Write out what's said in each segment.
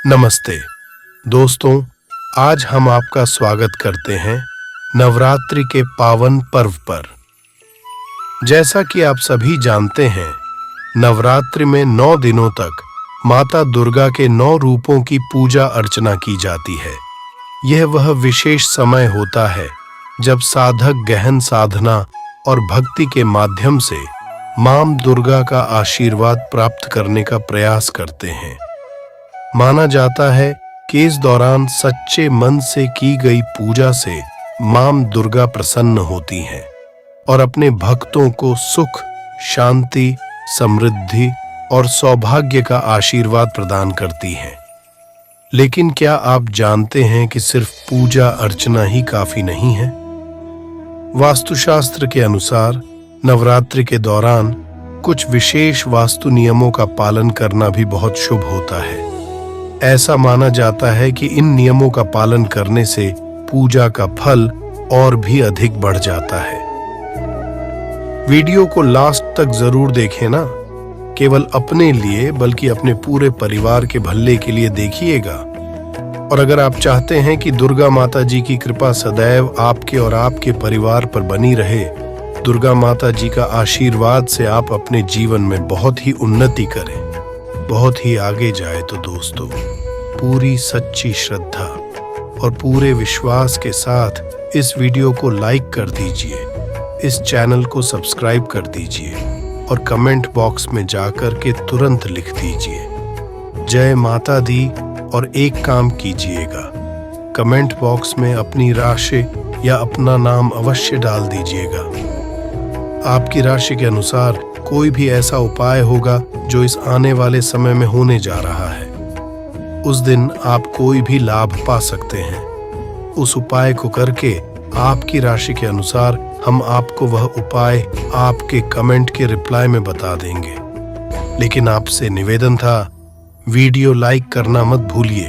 नमस्ते दोस्तों, आज हम आपका स्वागत करते हैं नवरात्रि के पावन पर्व पर। जैसा कि आप सभी जानते हैं, नवरात्रि में 9 दिनों तक माता दुर्गा के 9 रूपों की पूजा अर्चना की जाती है। यह वह विशेष समय होता है जब साधक गहन साधना और भक्ति के माध्यम से मां दुर्गा का आशीर्वाद प्राप्त करने का प्रयास करते हैं। माना जाता है कि इस दौरान सच्चे मन से की गई पूजा से मां दुर्गा प्रसन्न होती हैं और अपने भक्तों को सुख, शांति, समृद्धि और सौभाग्य का आशीर्वाद प्रदान करती हैं। लेकिन क्या आप जानते हैं कि सिर्फ पूजा अर्चना ही काफी नहीं है? वास्तुशास्त्र के अनुसार नवरात्रि के दौरान कुछ विशेष वास्तु नियमों का पालन करना भी बहुत शुभ होता है। ऐसा माना जाता है कि इन नियमों का पालन करने से पूजा का फल और भी अधिक बढ़ जाता है। वीडियो को लास्ट तक जरूर देखें ना, केवल अपने लिए बल्कि अपने पूरे परिवार के भले के लिए देखिएगा। और अगर आप चाहते हैं कि दुर्गा माता जी की कृपा सदैव आपके और आपके परिवार पर बनी रहे, दुर्गा माता जी का आशीर्वाद से आप अपने जीवन में बहुत ही उन्नति करें, बहुत ही आगे जाए, तो दोस्तों पूरी सच्ची श्रद्धा और पूरे विश्वास के साथ इस वीडियो को लाइक कर दीजिए, इस चैनल को सब्सक्राइब कर दीजिए और कमेंट बॉक्स में जाकर के तुरंत लिख दीजिए जय माता दी। और एक काम कीजिएगा, कमेंट बॉक्स में अपनी राशि या अपना नाम अवश्य डाल दीजिएगा। आपकी राशि के अनुसार कोई भी ऐसा उपाय होगा जो इस आने वाले समय में होने जा रहा है। उस दिन आप कोई भी लाभ पा सकते हैं। उस उपाय को करके आपकी राशि के अनुसार हम आपको वह उपाय आपके कमेंट के रिप्लाई में बता देंगे। लेकिन आपसे निवेदन था, वीडियो लाइक करना मत भूलिए।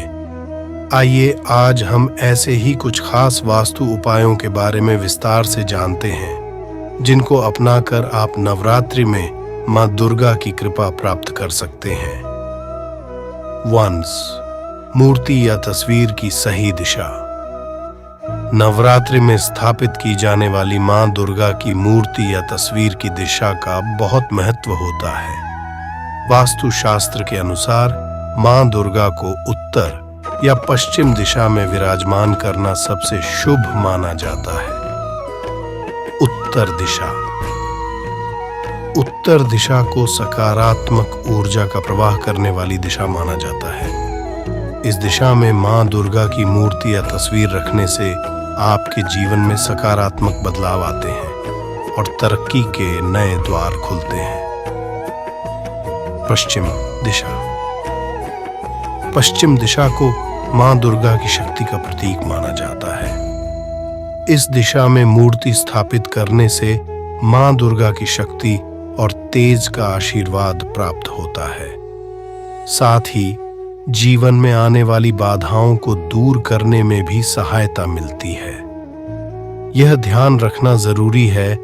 आइए आज हम ऐसे ही कुछ खास वास्तु उपायों के बारे में विस्तार से जानते हैं, जिनको अपनाकर आप नवरात्रि में मां दुर्गा की कृपा प्राप्त कर सकते हैं। 1. मूर्ति या तस्वीर की सही दिशा। नवरात्रि में स्थापित की जाने वाली मां दुर्गा की मूर्ति या तस्वीर की दिशा का बहुत महत्व होता है। वास्तु शास्त्र के अनुसार मां दुर्गा को उत्तर या पश्चिम दिशा में विराजमान करना सबसे शुभ माना जाता है। उत्तर दिशा। उत्तर दिशा को सकारात्मक ऊर्जा का प्रवाह करने वाली दिशा माना जाता है। इस दिशा में मां दुर्गा की मूर्ति या तस्वीर रखने से आपके जीवन में सकारात्मक बदलाव आते हैं और तरक्की के नए द्वार खुलते हैं। पश्चिम दिशा। पश्चिम दिशा को मां दुर्गा की शक्ति का प्रतीक माना जाता है। इस दिशा में मूर्ति स्थापित करने से मां दुर्गा की शक्ति और तेज का आशीर्वाद प्राप्त होता है। साथ ही जीवन में आने वाली बाधाओं को दूर करने में भी सहायता मिलती है। यह ध्यान रखना जरूरी है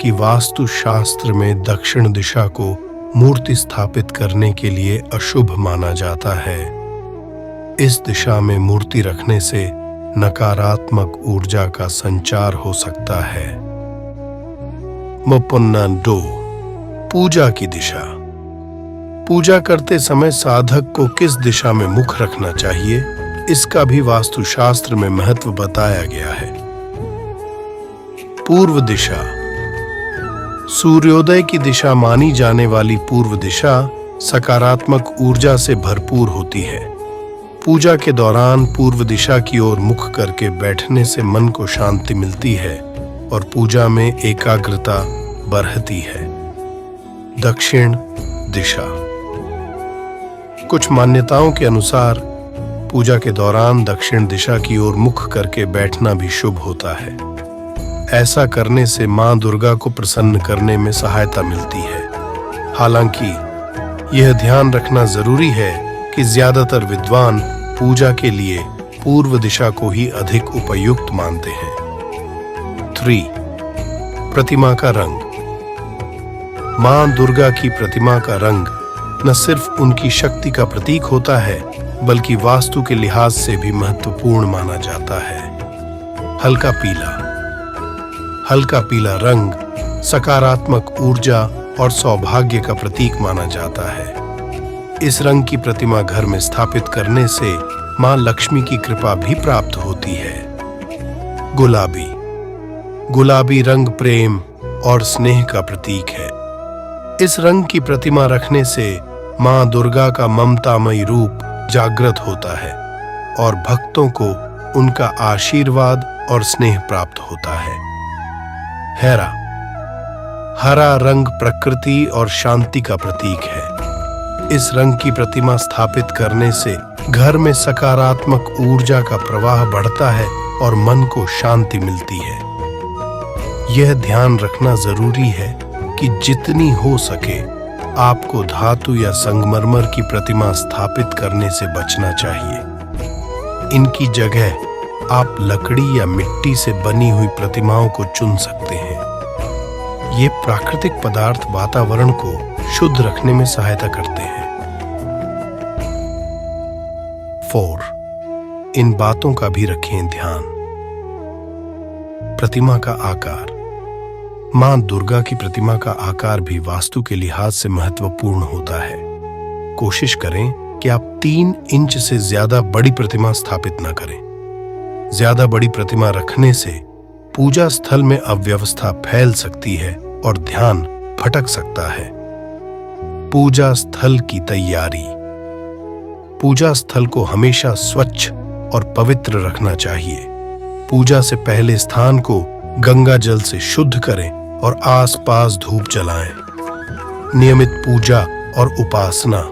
कि वास्तु शास्त्र में दक्षिण दिशा को मूर्ति स्थापित करने के लिए अशुभ माना जाता है। इस दिशा में मूर्ति रखने से नकारात्मक ऊर्जा का संचार हो सकता है। मुपन्ना 2. पूजा की दिशा। पूजा करते समय साधक को किस दिशा में मुख रखना चाहिए, इसका भी वास्तुशास्त्र में महत्व बताया गया है। पूर्व दिशा। सूर्योदय की दिशा मानी जाने वाली पूर्व दिशा सकारात्मक ऊर्जा से भरपूर होती है। पूजा के दौरान पूर्व दिशा की ओर मुख करके बैठने से मन को शांति मिलती है और पूजा में एकाग्रता बढ़ती है। दक्षिण दिशा। कुछ मान्यताओं के अनुसार पूजा के दौरान दक्षिण दिशा की ओर मुख करके बैठना भी शुभ होता है। ऐसा करने से मां दुर्गा को प्रसन्न करने में सहायता मिलती है। हालांकि यह ध्यान रखना जरूरी है कि ज्यादातर विद्वान पूजा के लिए पूर्व दिशा को ही अधिक उपयुक्त मानते हैं। 3. प्रतिमा का रंग। मां दुर्गा की प्रतिमा का रंग न सिर्फ उनकी शक्ति का प्रतीक होता है, बल्कि वास्तु के लिहाज से भी महत्वपूर्ण माना जाता है। हल्का पीला। हल्का पीला रंग सकारात्मक ऊर्जा और सौभाग्य का प्रतीक माना जाता है। इस रंग की प्रतिमा घर में स्थापित करने से मां लक्ष्मी की कृपा भी प्राप्त होती है। गुलाबी। गुलाबी रंग प्रेम और स्नेह का प्रतीक है। इस रंग की प्रतिमा रखने से मां दुर्गा का ममतामयी रूप जागृत होता है और भक्तों को उनका आशीर्वाद और स्नेह प्राप्त होता है। हरा। हरा रंग प्रकृति और शांति का प्रतीक है। इस रंग की प्रतिमा स्थापित करने से घर में सकारात्मक ऊर्जा का प्रवाह बढ़ता है और मन को शांति मिलती है। यह ध्यान रखना जरूरी है कि जितनी हो सके आपको धातु या संगमरमर की प्रतिमा स्थापित करने से बचना चाहिए। इनकी जगह आप लकड़ी या मिट्टी से बनी हुई प्रतिमाओं को चुन सकते हैं। ये प्राकृतिक पदार्थ वातावरण को शुद्ध रखने में सहायता करते हैं। 4. इन बातों का भी रखें ध्यान। प्रतिमा का आकार। मां दुर्गा की प्रतिमा का आकार भी वास्तु के लिहाज से महत्वपूर्ण होता है। कोशिश करें कि आप 3 इंच से ज्यादा बड़ी प्रतिमा स्थापित न करें। ज्यादा बड़ी प्रतिमा रखने से पूजा स्थल में अव्यवस्था फैल सकती है और ध्यान भटक सकता है। पूजा स्थल की तैयारी। पूजा स्थल को हमेशा स्वच्छ और पवित्र रखना चाहिए। पूजा से पहले स्थान को गंगा जल से शुद्ध करें और आसपास धूप जलाएं। नियमित पूजा और उपासना।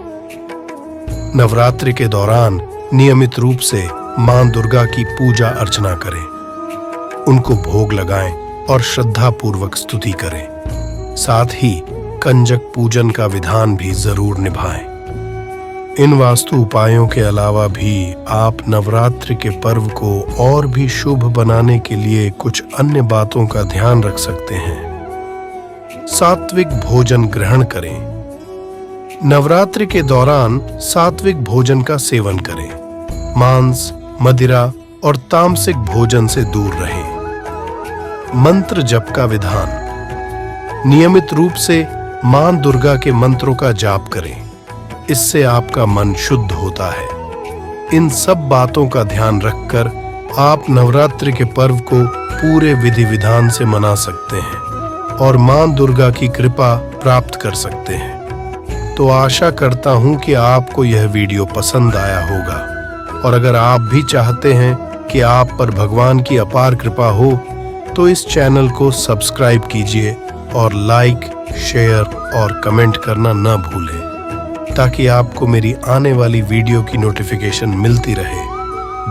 नवरात्रि के दौरान नियमित रूप से मां दुर्गा की पूजा अर्चना करें। उनको भोग लगाएं और श्रद्धापूर्वक स्तुति करें। साथ ही कंजक पूजन का विधान भी जरूर निभाएं। इन वास्तु उपायों के अलावा भी आप नवरात्रि के पर्व को और भी शुभ बनाने के लिए कुछ अन्य बातों का ध्यान रख सकते हैं। सात्विक भोजन ग्रहण करें। नवरात्रि के दौरान सात्विक भोजन का सेवन करें। मांस, मदिरा और तामसिक भोजन से दूर रहें। मंत्र जप का विधान। नियमित रूप से मां दुर्गा के मंत्रों का जाप करें। इससे आपका मन शुद्ध होता है। इन सब बातों का ध्यान रखकर आप नवरात्रि के पर्व को पूरे विधि विधान से मना सकते हैं और मां दुर्गा की कृपा प्राप्त कर सकते हैं। तो आशा करता हूं कि आपको यह वीडियो पसंद आया होगा और अगर आप भी चाहते हैं कि आप पर भगवान की अपार कृपा हो तो इस चैनल को सब्सक्राइब कीजिए और लाइक, शेयर और कमेंट करना न भूलें ताकि आपको मेरी आने वाली वीडियो की नोटिफिकेशन मिलती रहे।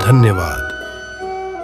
धन्यवाद।